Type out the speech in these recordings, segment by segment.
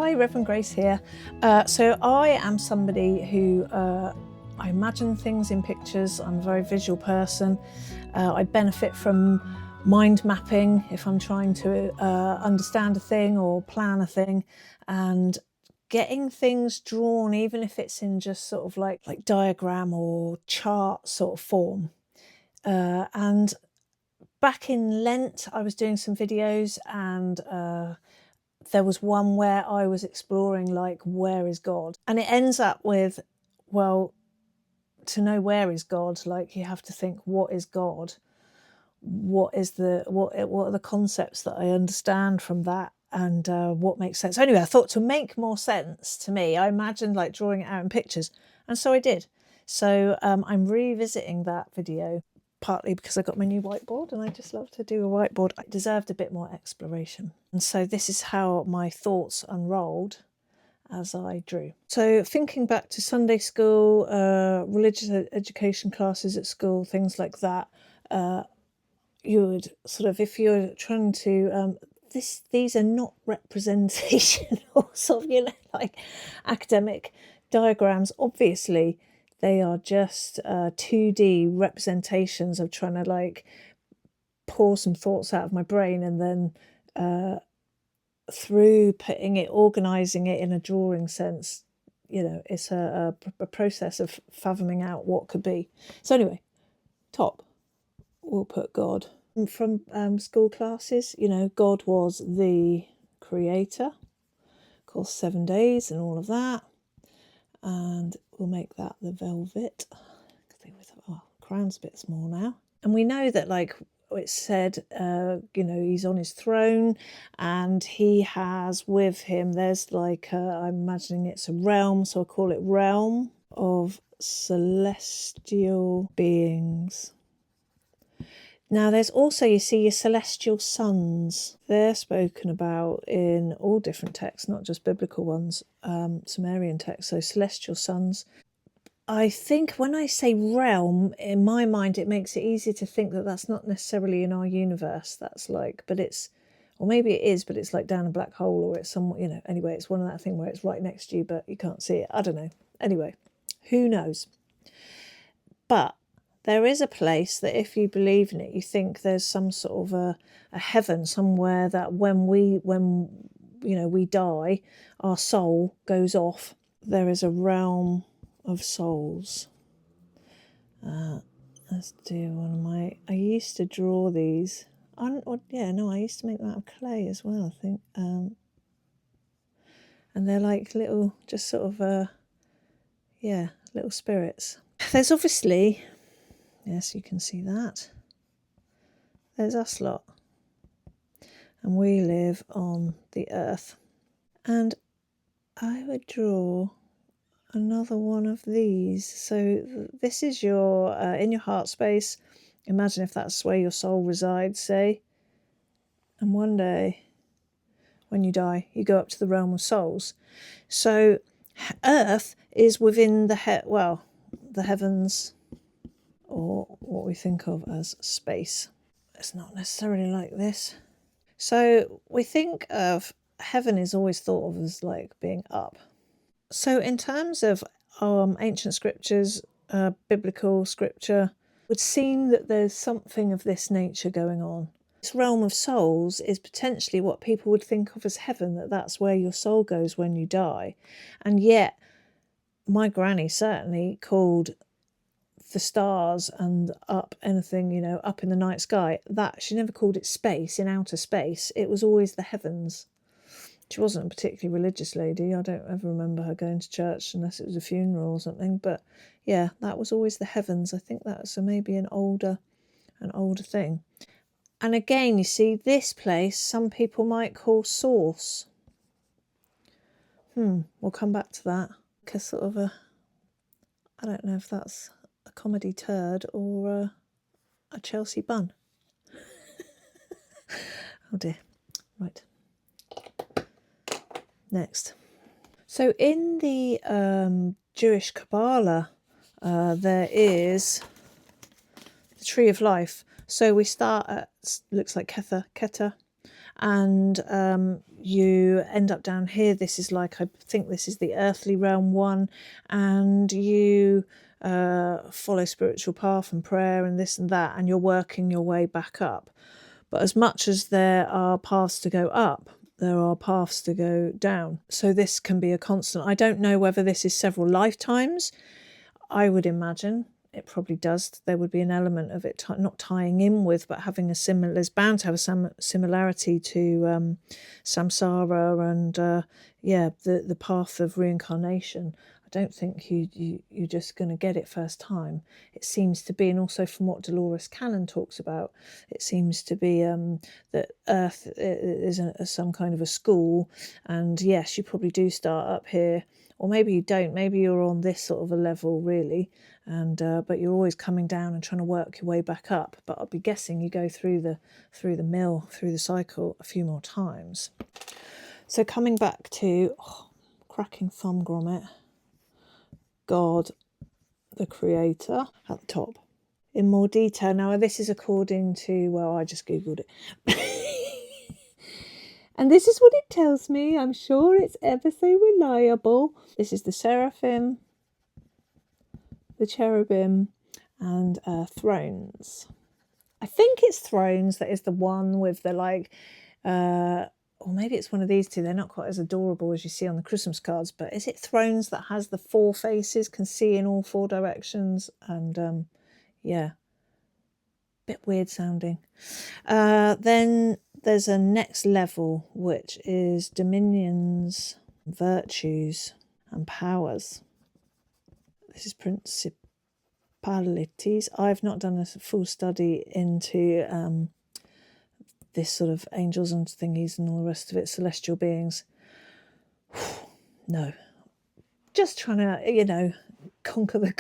Hi, Reverend Grace here. So I am somebody who I imagine things in pictures. I'm a very visual person. I benefit from mind mapping if I'm trying to understand a thing or plan a thing, and getting things drawn, even if it's in just sort of like diagram or chart sort of form. And back in Lent, I was doing some videos, and there was one where I was exploring like, where is God? And it ends up with, well, to know where is God, like you have to think, what is God? What are the concepts that I understand from that, and what makes sense? Anyway, I thought to make more sense to me, I imagined like drawing it out in pictures, and so I did. So I'm revisiting that video, partly because I got my new whiteboard and I just love to do a whiteboard. It deserved a bit more exploration. And so this is how my thoughts unrolled as I drew. So thinking back to Sunday school, religious education classes at school, things like that, you would sort of, if you're trying to, these are not representational sort of, like academic diagrams, obviously. They are just 2D representations of trying to like pour some thoughts out of my brain, and then through putting it, organising it in a drawing sense, it's a process of fathoming out what could be. So anyway, top, we'll put God. From school classes, God was the creator, of course, 7 days and all of that. And we'll make that the velvet. Oh, crown's a bit small now. And we know that, like it said, he's on his throne, and he has with him, there's like, I'm imagining it's a realm, so I'll call it realm of celestial beings. Now there's also, you see, your celestial sons. They're spoken about in all different texts, not just biblical ones, Sumerian texts. So celestial sons. I think when I say realm, in my mind, it makes it easier to think that that's not necessarily in our universe. That's like, but it's, or maybe it is, but it's like down a black hole, or it's somewhat, anyway, it's one of that thing where it's right next to you, but you can't see it. I don't know. Anyway, who knows? But there is a place that if you believe in it, you think there's some sort of a heaven somewhere that when we die, our soul goes off. There is a realm of souls. Let's do one of my, I used to draw these. I used to make that out of clay as well, I think. And they're like little, just sort of, little spirits. There's obviously, yes, you can see that. There's us lot. And we live on the earth. And I would draw another one of these. So this is your, in your heart space. Imagine if that's where your soul resides, say. And one day, when you die, you go up to the realm of souls. So earth is within the heavens, or what we think of as space. It's not necessarily like this. So we think of heaven is always thought of as like being up. So in terms of ancient scriptures, biblical scripture, it would seem that there's something of this nature going on. This realm of souls is potentially what people would think of as heaven, that's where your soul goes when you die. And yet my granny certainly called the stars and up anything, up in the night sky, that she never called it space, in outer space. It was always the heavens. She wasn't a particularly religious lady. I don't ever remember her going to church unless it was a funeral or something. But yeah, that was always the heavens. I think that's maybe an older thing. And again, you see, this place, some people might call source. We'll come back to that. Because sort of I don't know if that's a comedy turd or a Chelsea bun. Oh dear. Right. Next. So in the Jewish Kabbalah, there is the tree of life. So we start at, looks like Keter, and you end up down here. This is like, I think this is the earthly realm one, and you follow spiritual path and prayer and this and that, and you're working your way back up. But as much as there are paths to go up, there are paths to go down. So this can be a constant. I don't know whether this is several lifetimes. I would imagine it probably does. There would be an element of it not tying in with, but having a similar, there's bound to have a similarity to samsara and the path of reincarnation. I don't think you're just going to get it first time. It seems to be, and also from what Dolores Cannon talks about, it seems to be that Earth is some kind of a school, and yes, you probably do start up here, or maybe you don't. Maybe you're on this sort of a level really, and but you're always coming down and trying to work your way back up. But I'll be guessing you go through the mill, through the cycle a few more times. So coming back to cracking thumb grommet. God, the creator, at the top. In more detail. Now, this is according to, well, I just Googled it. And this is what it tells me. I'm sure it's ever so reliable. This is the seraphim, the cherubim, and thrones. I think it's thrones that is the one with the like... or maybe it's one of these two. They're not quite as adorable as you see on the Christmas cards, but is it thrones that has the 4 faces, can see in all 4 directions? And yeah, bit weird sounding. Then there's a next level, which is dominions, virtues, and powers. This is principalities. I've not done a full study into this sort of angels and thingies and all the rest of it, celestial beings. No. Just trying to, conquer the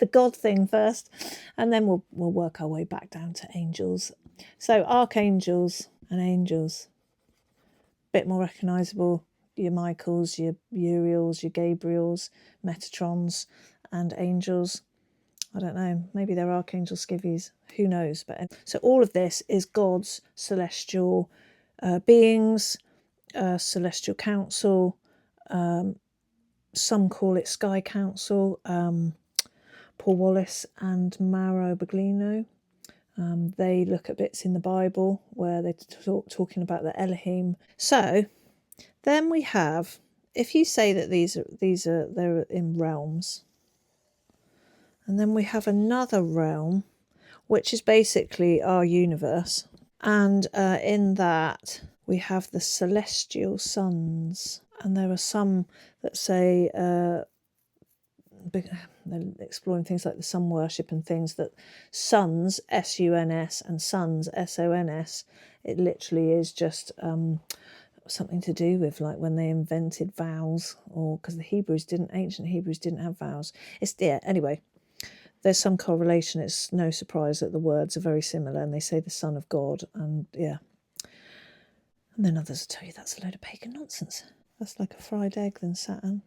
God thing first, and then we'll work our way back down to angels. So archangels and angels, bit more recognisable. Your Michaels, your Uriels, your Gabriels, Metatrons, and angels. I don't know, maybe they're archangel skivvies, who knows? But so all of this is God's celestial beings, celestial council. Some call it Sky Council. Paul Wallace and Mauro Baglino, they look at bits in the Bible where they're talking about the Elohim. So then we have, if you say that they're in realms. And then we have another realm, which is basically our universe. And in that, we have the celestial suns. And there are some that say, they're exploring things like the sun worship and things, that suns, S-U-N-S, and sons, S-O-N-S, it literally is just something to do with like when they invented vowels, or because the ancient Hebrews didn't have vowels. Anyway. There's some correlation. It's no surprise that the words are very similar, and they say the Son of God, and yeah. And then others will tell you that's a load of pagan nonsense. That's like a fried egg than Saturn.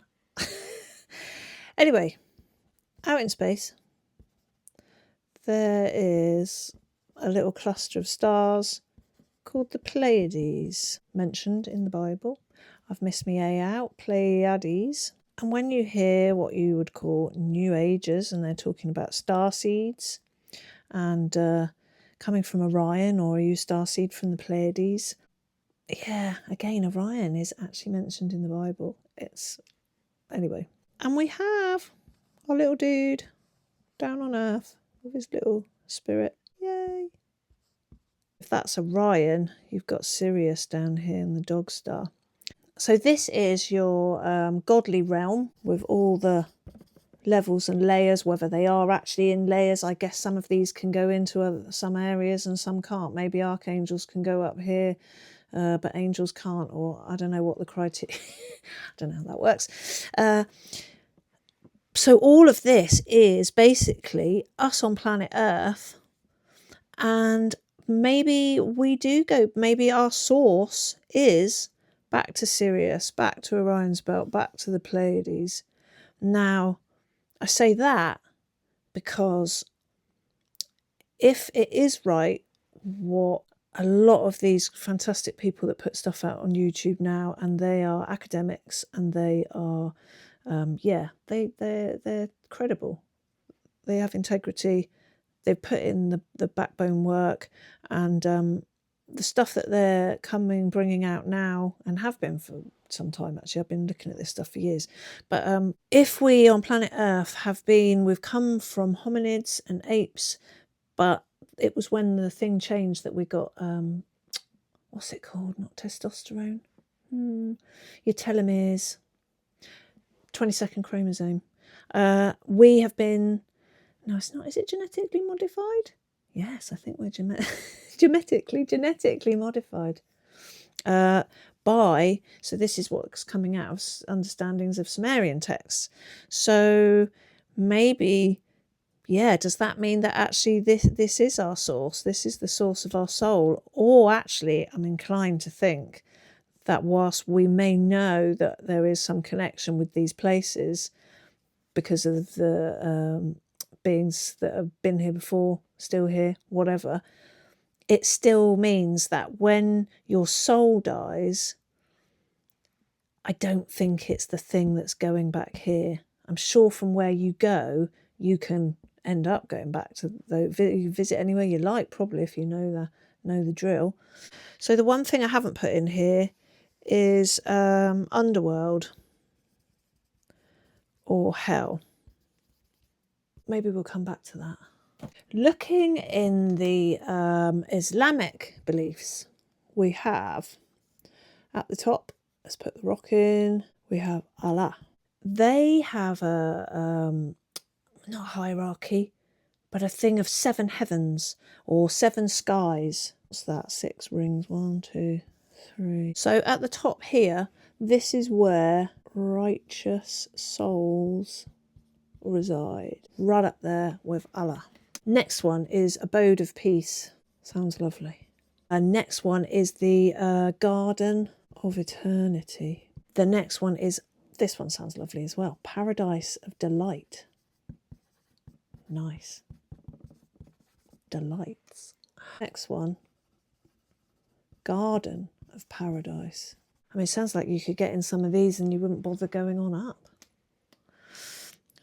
Anyway, out in space, there is a little cluster of stars called the Pleiades, mentioned in the Bible. I've missed my A out, Pleiades. And when you hear what you would call New Agers, and they're talking about star seeds and coming from Orion, or are you starseed from the Pleiades? Yeah, again, Orion is actually mentioned in the Bible. Anyway. And we have our little dude down on Earth with his little spirit. Yay! If that's Orion, you've got Sirius down here in the dog star. So this is your godly realm with all the levels and layers, whether they are actually in layers. I guess some of these can go into some areas and some can't. Maybe archangels can go up here, but angels can't, or I don't know what the criteria... I don't know how that works. So all of this is basically us on planet Earth, and maybe maybe our source is back to Sirius, back to Orion's belt, back to the Pleiades. Now, I say that because if it is right, what a lot of these fantastic people that put stuff out on YouTube now, and they are academics, and they are, they're credible. They have integrity. They've put in the backbone work, and the stuff that they're bringing out now, and have been for some time actually. I've been looking at this stuff for years. But if we on planet Earth we've come from hominids and apes, but it was when the thing changed that we got, what's it called? Not testosterone. Your telomeres, 22nd chromosome. We have been, no, it's not. Is it genetically modified? Yes, I think we're genetically modified. So this is what's coming out of understandings of Sumerian texts. So maybe, does that mean that actually this is our source? This is the source of our soul? Or actually, I'm inclined to think that whilst we may know that there is some connection with these places because of the beings that have been here before, still here, whatever, it still means that when your soul dies, I don't think it's the thing that's going back here. I'm sure from where you go, you can end up going back to you visit anywhere you like, probably, if you know the drill. So the one thing I haven't put in here is underworld or hell. Maybe we'll come back to that. Looking in the Islamic beliefs, we have at the top, let's put the rock in, we have Allah. They have a, not hierarchy, but a thing of 7 heavens or 7 skies. What's that? 6 rings, 1, 2, 3. So at the top here, this is where righteous souls reside. Right up there with Allah. Next one is abode of peace. Sounds lovely. And next one is the garden of eternity. The next one is, this one sounds lovely as well, paradise of delight. Nice. Delights. Next one, garden of paradise. I mean, it sounds like you could get in some of these and you wouldn't bother going on up.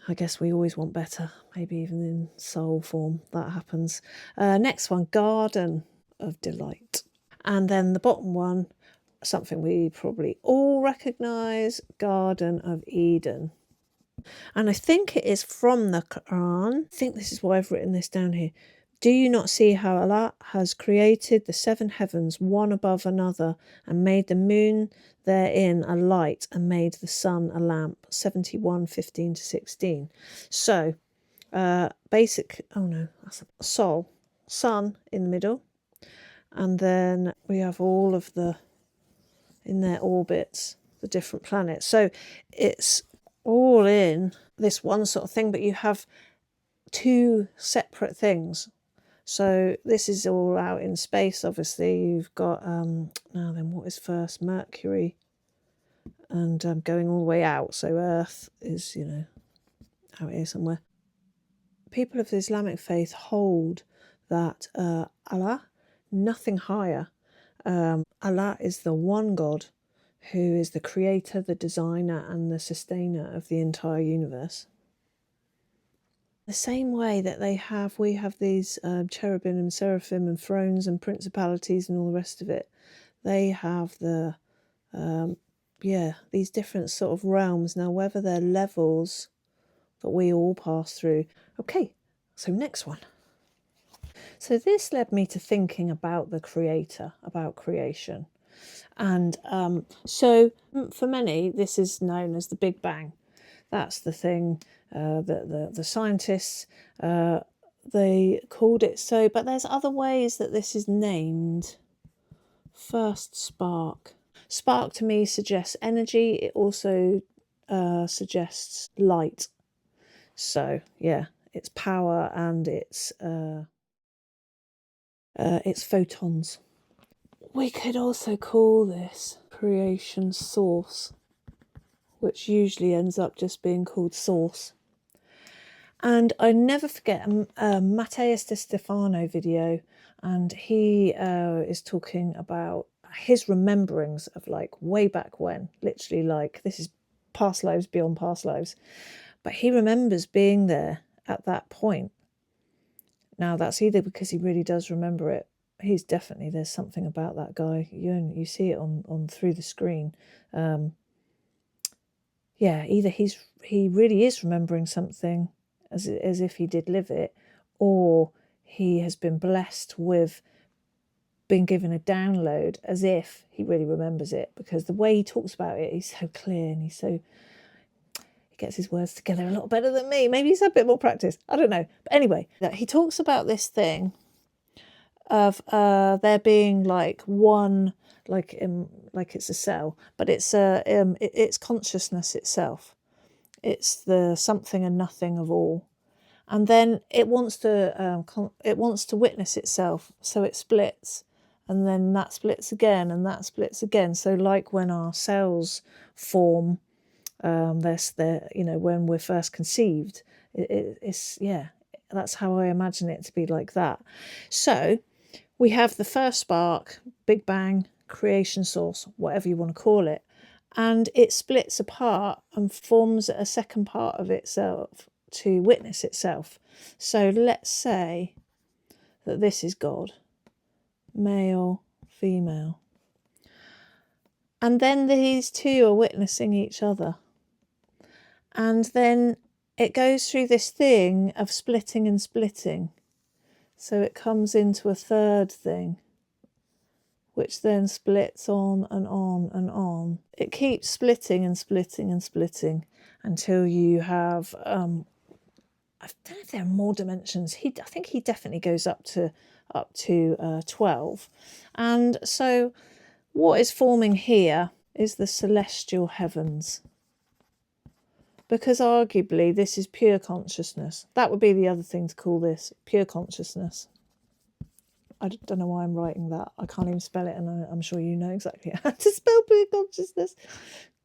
I guess we always want better, maybe even in soul form, that happens. Next one, garden of delight. And then the bottom one, something we probably all recognise, Garden of Eden. And I think it is from the Quran. I think this is why I've written this down here. Do you not see how Allah has created the 7 heavens one above another, and made the moon therein a light, and made the sun a lamp? 71:15-16. So basic, oh no, that's a sol, sun in the middle, and then we have all of the, in their orbits, the different planets. So it's all in this one sort of thing, but you have 2 separate things. So this is all out in space, obviously. You've got, now then, what is first? Mercury, and going all the way out. So Earth is, out here somewhere. People of the Islamic faith hold that Allah, nothing higher. Allah is the one God who is the creator, the designer, and the sustainer of the entire universe. The same way that we have these cherubim and seraphim and thrones and principalities and all the rest of it. They have these different sort of realms. Now, whether they're levels that we all pass through. Okay, so next one. So this led me to thinking about the creator, about creation. And so for many, this is known as the Big Bang. That's the thing that the scientists, they called it so, but there's other ways that this is named. First spark. Spark to me suggests energy. It also suggests light. So yeah, it's power and it's photons. We could also call this creation source, which usually ends up just being called source. And I never forget a Matthias de Stefano video, and he is talking about his rememberings of like way back when, literally like this is past lives beyond past lives, but he remembers being there at that point. Now that's either because he really does remember it. He's definitely, there's something about that guy. You see it on through the screen. Either he really is remembering something as if he did live it, or he has been blessed with being given a download as if he really remembers it, because the way he talks about it, he's so clear and he gets his words together a lot better than me. Maybe he's had a bit more practice. I don't know. But anyway, he talks about this thing of there being like one, like it's a cell, but it's consciousness itself. It's the something and nothing of all, and then it wants to witness itself, so it splits, and then that splits again, and that splits again. So like when our cells form, when we're first conceived, it's that's how I imagine it to be, like that. So we have the first spark, Big Bang, creation source, whatever you want to call it, and it splits apart and forms a second part of itself to witness itself. So let's say that this is God, male, female, and then these two are witnessing each other, and then it goes through this thing of splitting and splitting, so it comes into a third thing, which then splits on and on and on. It keeps splitting and splitting and splitting until you have I don't know if there are more dimensions. I think he definitely goes up to 12. And so what is forming here is the celestial heavens, because arguably this is pure consciousness. That would be the other thing to call this, pure consciousness. I don't know why I'm writing that. I can't even spell it, and I'm sure you know exactly how to spell pure consciousness.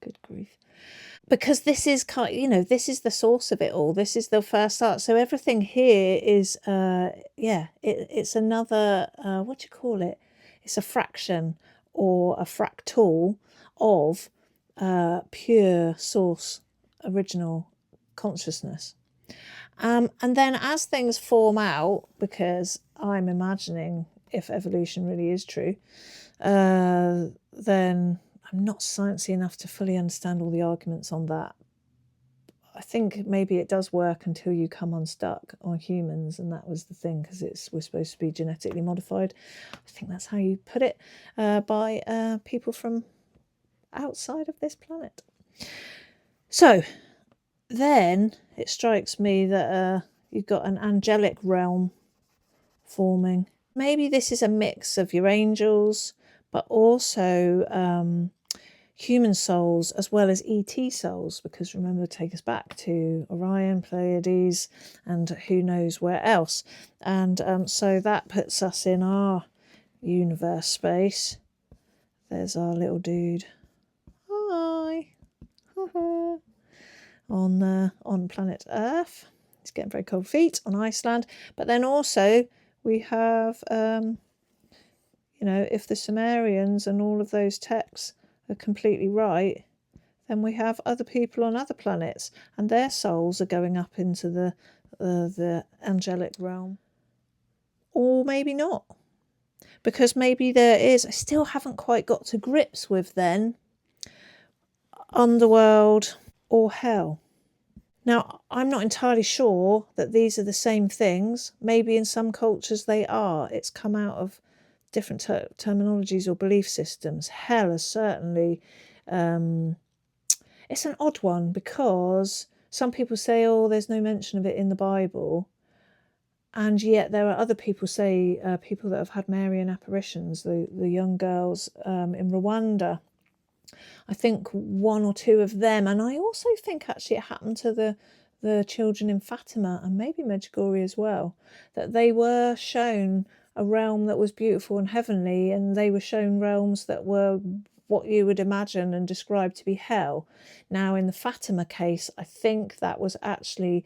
Good grief. Because this is this is the source of it all. This is the first start. So everything here is, it's another, what do you call it? It's a fraction or a fractal of pure source, original consciousness. And then as things form out, because I'm imagining, if evolution really is true, then I'm not sciencey enough to fully understand all the arguments on that. I think maybe it does work until you come unstuck on humans, and that was the thing, because we're supposed to be genetically modified. I think that's how you put it, by people from outside of this planet. So then it strikes me that you've got an angelic realm forming. Maybe this is a mix of your angels, but also human souls as well as ET souls, because remember, take us back to Orion, Pleiades, and who knows where else. And so that puts us in our universe space. There's our little dude. Hi. On planet Earth. He's getting very cold feet on Iceland. But then also we have, if the Sumerians and all of those texts are completely right, then we have other people on other planets, and their souls are going up into the angelic realm. Or maybe not. Because maybe there is, I still haven't quite got to grips with then, underworld or hell. Now, I'm not entirely sure that these are the same things. Maybe in some cultures they are. It's come out of different terminologies or belief systems. Hell is certainly, it's an odd one, because some people say, there's no mention of it in the Bible. And yet there are other people say, people that have had Marian apparitions, the young girls in Rwanda. I think one or two of them, and I also think actually it happened to the children in Fatima and maybe Medjugorje as well, that they were shown a realm that was beautiful and heavenly, and they were shown realms that were what you would imagine and describe to be hell. Now, in the Fatima case, I think that was actually,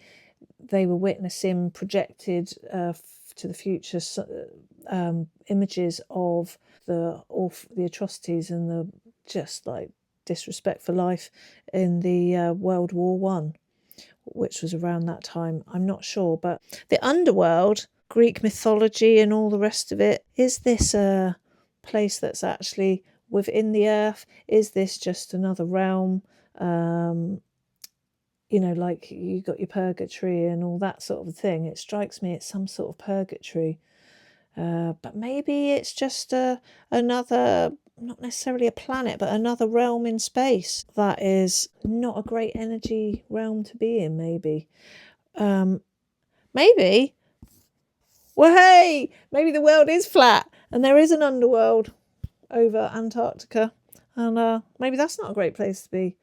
they were witnessing projected to the future images of the atrocities and the just like disrespect for life in the World War One, which was around that time. I'm not sure, but the underworld, Greek mythology and all the rest of it, is this a place that's actually within the earth? Is this just another realm? Like you got your purgatory and all that sort of thing. It strikes me it's some sort of purgatory. But maybe it's just another, not necessarily a planet, but another realm in space that is not a great energy realm to be in, maybe. Maybe, well, hey, maybe the world is flat and there is an underworld over Antarctica. And maybe that's not a great place to be.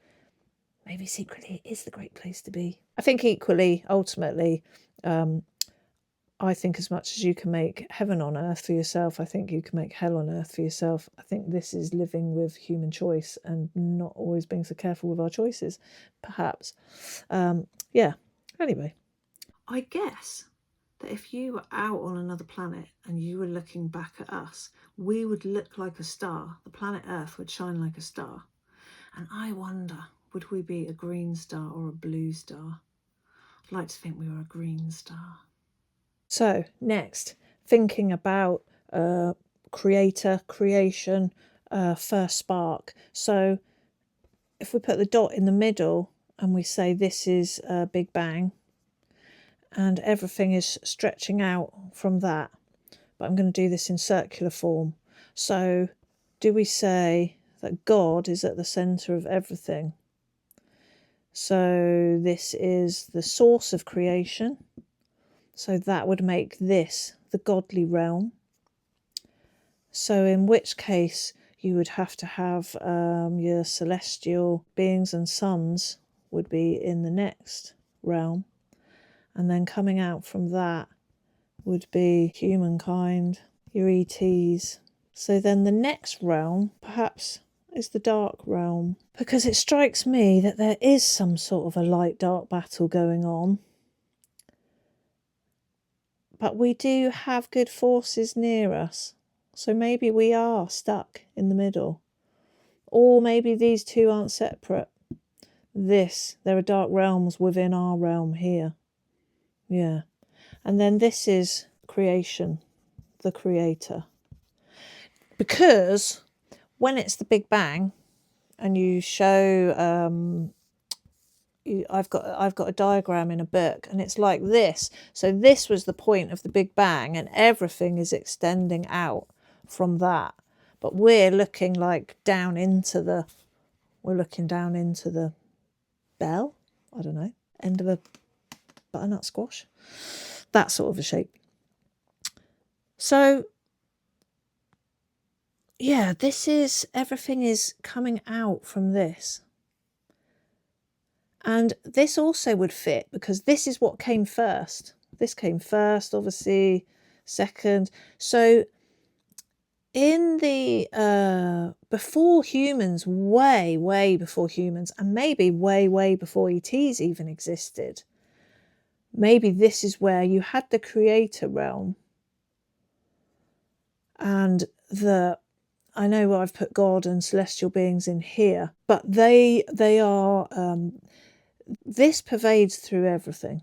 Maybe secretly it is the great place to be. I think equally, ultimately, I think as much as you can make heaven on earth for yourself, I think you can make hell on earth for yourself. I think this is living with human choice and not always being so careful with our choices, perhaps. Yeah, anyway. I guess that if you were out on another planet and you were looking back at us, we would look like a star. The planet Earth would shine like a star. And I wonder, would we be a green star or a blue star? I'd like to think we were a green star. So next, thinking about creator, creation, first spark. So if we put the dot in the middle and we say this is Big Bang and everything is stretching out from that, but I'm going to do this in circular form. So do we say that God is at the centre of everything? So this is the source of creation. So that would make this the godly realm. So in which case you would have to have your celestial beings and suns would be in the next realm. And then coming out from that would be humankind, your ETs. So then the next realm perhaps is the dark realm. Because it strikes me that there is some sort of a light-dark battle going on. But we do have good forces near us. So maybe we are stuck in the middle. Or maybe these two aren't separate. There are dark realms within our realm here. Yeah. And then this is creation, the creator. Because when it's the Big Bang and you show... I've got a diagram in a book and it's like this. So this was the point of the Big Bang and everything is extending out from that. But we're looking like down into the bell, I don't know, end of a butternut squash, that sort of a shape. So yeah, everything is coming out from this. And this also would fit because this is what came first. This came first, obviously, second. So in the before humans, way before humans, and maybe way before ETs even existed, maybe this is where you had the creator realm and I know I've put God and celestial beings in here, but they are... this pervades through everything.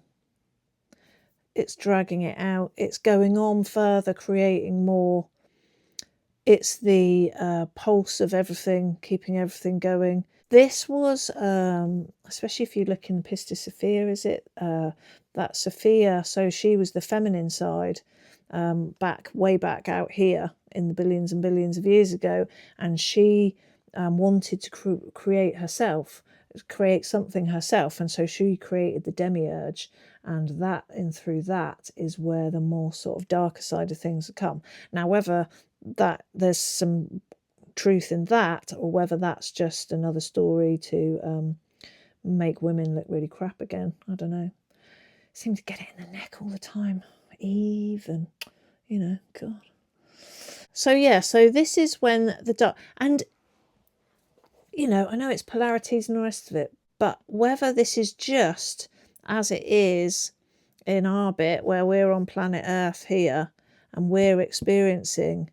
It's dragging it out. It's going on further, creating more. It's the pulse of everything, keeping everything going. This was, especially if you look in Pistis Sophia, is it? That Sophia, so she was the feminine side, way back out here in the billions and billions of years ago. And she wanted to create herself, create something herself, and so she created the demiurge, and through that is where the more sort of darker side of things come. Now whether that there's some truth in that or whether that's just another story to make women look really crap again, I don't know. Seem to get it in the neck all the time, even, God. So yeah, so this is when the dark, and I know it's polarities and the rest of it, but whether this is just as it is in our bit where we're on planet Earth here, and we're experiencing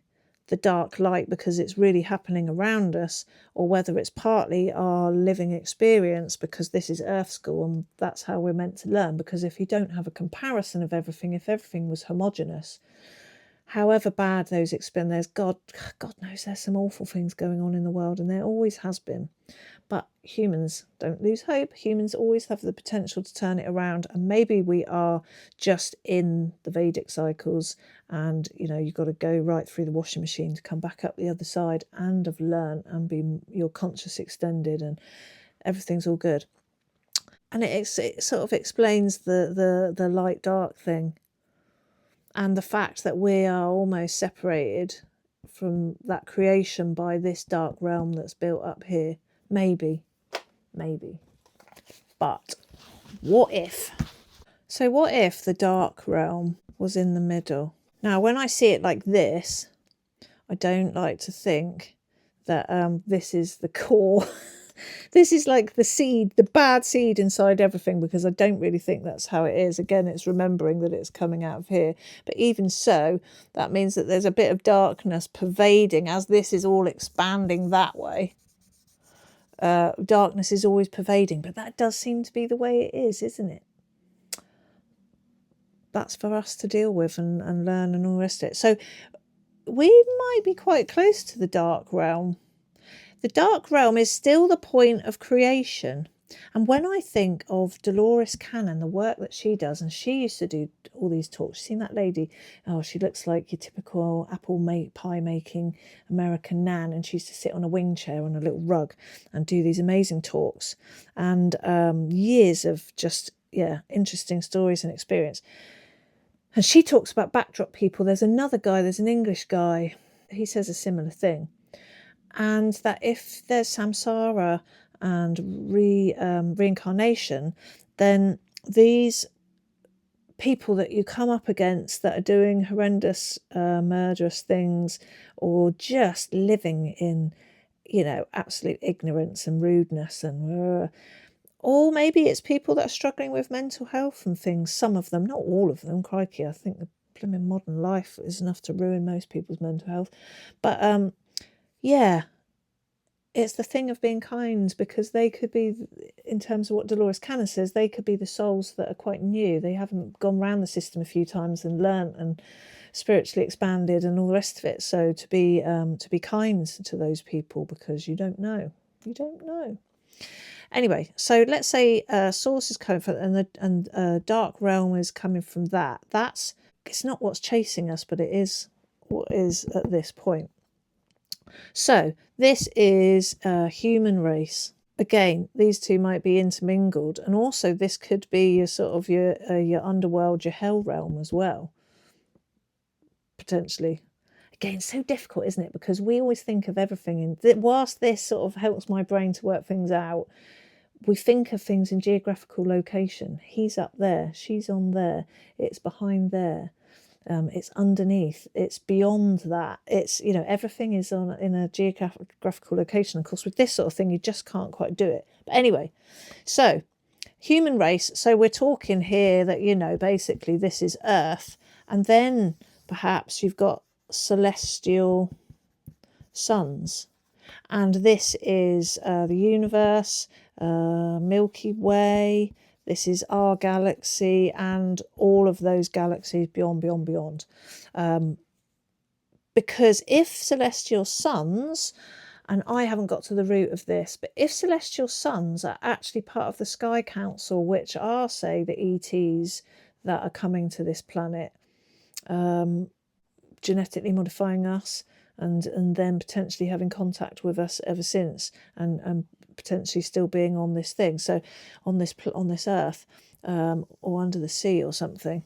the dark light because it's really happening around us, or whether it's partly our living experience because this is Earth School and that's how we're meant to learn. Because if you don't have a comparison of everything, if everything was homogenous, however bad those experiences, God knows there's some awful things going on in the world, and there always has been. But humans don't lose hope. Humans always have the potential to turn it around. And maybe we are just in the Vedic cycles and, you've got to go right through the washing machine to come back up the other side and have learned and be your conscious extended and everything's all good. And it sort of explains the light dark thing and the fact that we are almost separated from that creation by this dark realm that's built up here. Maybe. But what if? So what if the dark realm was in the middle? Now, when I see it like this, I don't like to think that this is the core. This is like the seed, the bad seed inside everything, because I don't really think that's how it is. Again, it's remembering that it's coming out of here. But even so, that means that there's a bit of darkness pervading as this is all expanding that way. Darkness is always pervading, but that does seem to be the way it is, isn't it? That's for us to deal with and learn and all the rest of it. So we might be quite close to the dark realm. The dark realm is still the point of creation. And when I think of Dolores Cannon, the work that she does, and she used to do all these talks. You've seen that lady? Oh, she looks like your typical apple pie making American nan, and she used to sit on a wing chair on a little rug and do these amazing talks, and years of just interesting stories and experience. And she talks about backdrop people. There's another guy, there's an English guy, he says a similar thing. And that if there's samsara and reincarnation, then these people that you come up against that are doing horrendous, murderous things, or just living in, absolute ignorance and rudeness, and or maybe it's people that are struggling with mental health and things. Some of them, not all of them. Crikey, I think the blooming modern life is enough to ruin most people's mental health. But it's the thing of being kind, because they could be, in terms of what Dolores Cannon says, they could be the souls that are quite new. They haven't gone round the system a few times and learnt and spiritually expanded and all the rest of it. So to be kind to those people, because you don't know. Anyway, so let's say source is coming from, and dark realm is coming from that. It's not what's chasing us, but it is what is at this point. So this is a human race. Again, these two might be intermingled, and also this could be your sort of your underworld, your hell realm as well, potentially. Again, so difficult, isn't it? Because we always think of everything in whilst this sort of helps my brain to work things out, we think of things in geographical location. He's up there, she's on there, it's behind there. It's underneath, it's beyond that. It's, everything is in a geographical location. Of course, with this sort of thing, you just can't quite do it. But anyway, so human race. So we're talking here that, basically this is Earth. And then perhaps you've got celestial suns. And this is the universe, Milky Way. This is our galaxy and all of those galaxies beyond. Because if celestial suns, and I haven't got to the root of this, but if celestial suns are actually part of the Sky Council, which are, say, the ETs that are coming to this planet, genetically modifying us, and then potentially having contact with us ever since, and potentially still being on this thing, so on this earth, or under the sea or something,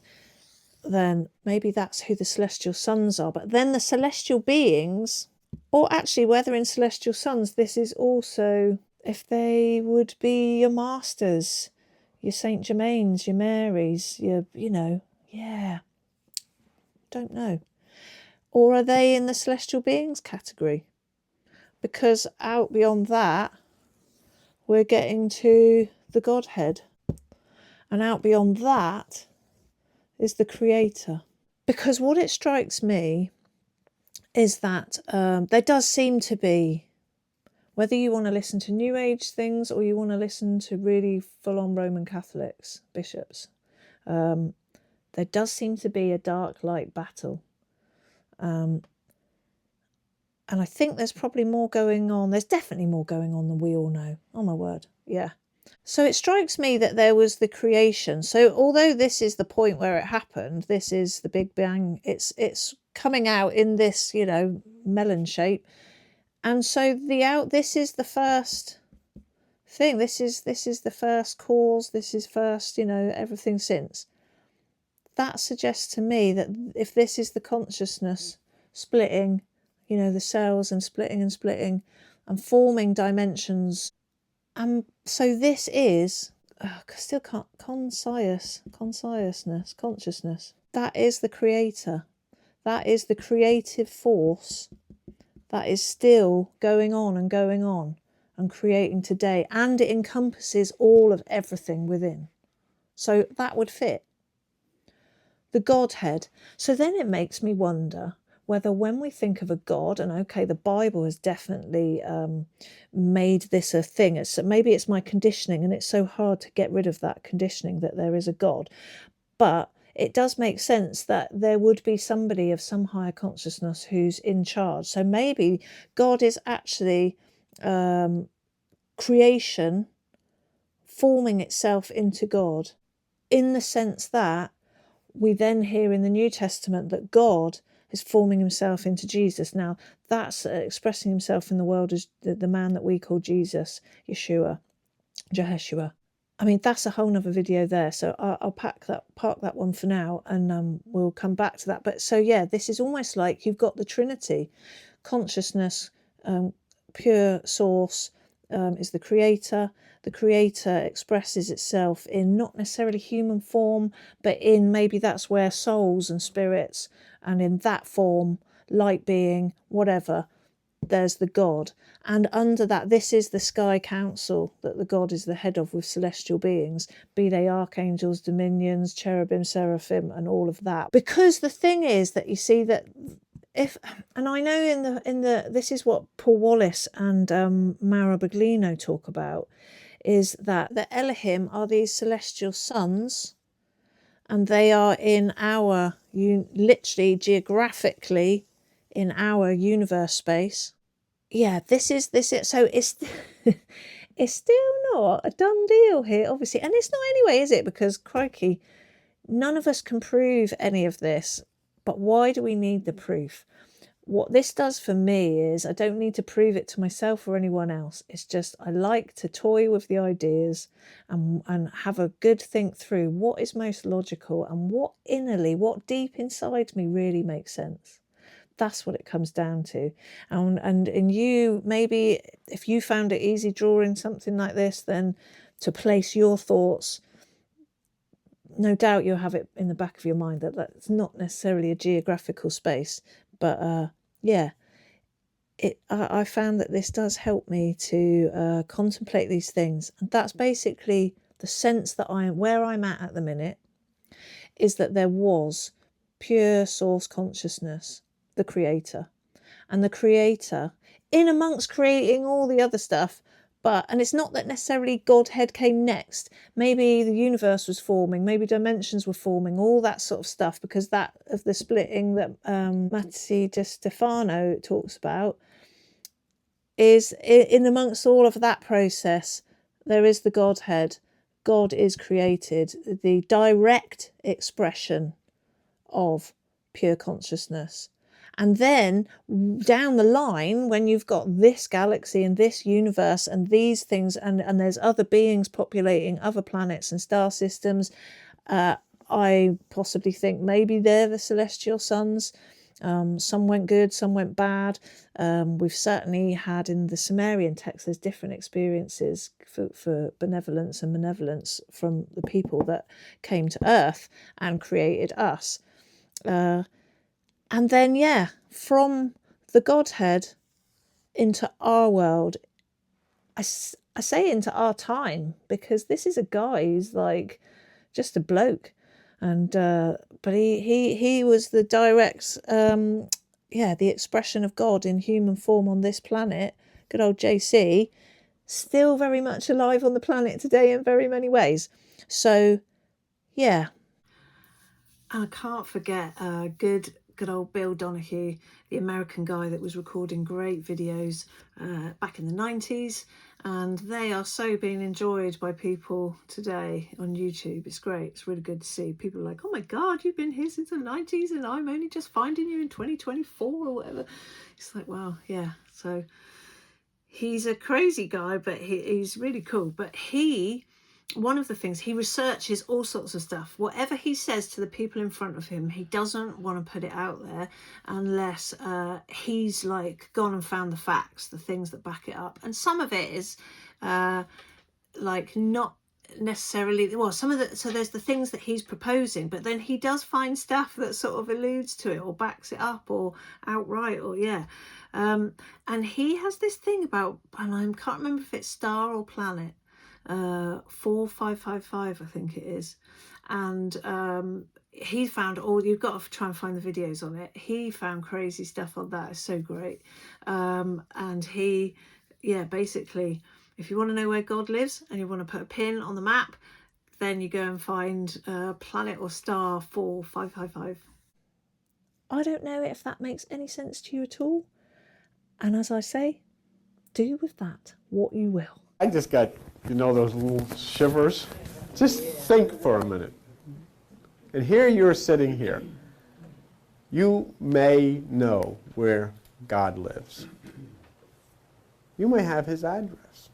then maybe that's who the celestial suns are. But then the celestial beings, or actually whether in celestial suns this is also, if they would be your masters, your Saint Germains, your Marys, don't know. Or are they in the celestial beings category? Because out beyond that, we're getting to the Godhead. And out beyond that is the Creator. Because what it strikes me is that there does seem to be, whether you want to listen to New Age things or you want to listen to really full-on Roman Catholics, bishops, there does seem to be a dark-light battle. And I think there's probably more going on. There's definitely more going on than we all know. Oh, my word. Yeah. So it strikes me that there was the creation. So although this is the point where it happened, this is the Big Bang, it's coming out in this, melon shape. And so this is the first thing. This is the first cause. This is first, everything since. That suggests to me that if this is the consciousness splitting, the cells and splitting and forming dimensions. So this is still can't consciousness. That is the creator. That is the creative force that is still going on and creating today, and it encompasses all of everything within. So that would fit. The Godhead. So then it makes me wonder whether when we think of a God, and okay, the Bible has definitely made this a thing. Maybe it's my conditioning, and it's so hard to get rid of that conditioning that there is a God. But it does make sense that there would be somebody of some higher consciousness who's in charge. So maybe God is actually creation forming itself into God, in the sense that we then hear in the New Testament that God is forming himself into Jesus. Now, that's expressing himself in the world as the man that we call Jesus, Yeshua. I mean, that's a whole nother video there. So I'll park that one for now, and we'll come back to that. But so, yeah, this is almost like you've got the Trinity. Consciousness, pure source, is the creator. The creator expresses itself in not necessarily human form, but in, maybe that's where souls and spirits, and in that form, light being, whatever, there's the God. And under that, this is the sky council that the God is the head of, with celestial beings, be they archangels, dominions, cherubim, seraphim, and all of that. Because the thing is that you see that and I know in the this is what Paul Wallace and Mara Baglino talk about, is that the Elohim are these celestial sons, and they are in our, literally geographically, in our universe space. Yeah, this is so it's it's still not a done deal here, obviously, and it's not anyway, is it? Because crikey, none of us can prove any of this. But why do we need the proof? What this does for me is I don't need to prove it to myself or anyone else. It's just I like to toy with the ideas and have a good think through what is most logical and what innerly, what deep inside me really makes sense. That's what it comes down to. And in you, maybe if you found it easy drawing something like this, then to place your thoughts, no doubt you'll have it in the back of your mind that that's not necessarily a geographical space. But yeah, I found that this does help me to contemplate these things. And that's basically the sense that where I'm at the minute, is that there was pure source consciousness, the creator. And the creator, in amongst creating all the other stuff, and it's not that necessarily Godhead came next. Maybe the universe was forming, maybe dimensions were forming, all that sort of stuff, because that of the splitting that Matty de Stefano talks about is in amongst all of that process. There is the Godhead. God is created, the direct expression of pure consciousness. And then down the line, when you've got this galaxy and this universe and these things, and there's other beings populating other planets and star systems, I possibly think maybe they're the celestial sons. Some went good, some went bad. We've certainly had in the Sumerian text, there's different experiences for benevolence and malevolence from the people that came to Earth and created us. And then, yeah, from the Godhead into our world, I say into our time, because this is a guy who's like just a bloke. And but he was the direct, the expression of God in human form on this planet. Good old JC, still very much alive on the planet today in very many ways. So, yeah. And I can't forget good old Bill Donahue, the American guy that was recording great videos back in the 90s, and they are so being enjoyed by people today on YouTube. It's great. It's really good to see. People are like, oh my God, you've been here since the 90s and I'm only just finding you in 2024 or whatever. It's like, wow, yeah. So he's a crazy guy, but he's really cool. But one of the things, he researches all sorts of stuff. Whatever he says to the people in front of him, he doesn't want to put it out there unless he's like gone and found the facts, the things that back it up. And some of it is like not necessarily, well, some of the, so there's the things that he's proposing, but then he does find stuff that sort of alludes to it or backs it up or outright, or and he has this thing about, and I can't remember if it's star or planet, 4555 I think it is, and he found all, you've got to try and find the videos on it. He found crazy stuff on that. It's so great. And he, basically, if you want to know where God lives and you want to put a pin on the map, then you go and find planet or star 4555. I don't know if that makes any sense to you at all, and as I say, do with that what you will. I just got, those little shivers. Just think for a minute. And here you're sitting here. You may know where God lives. You may have his address.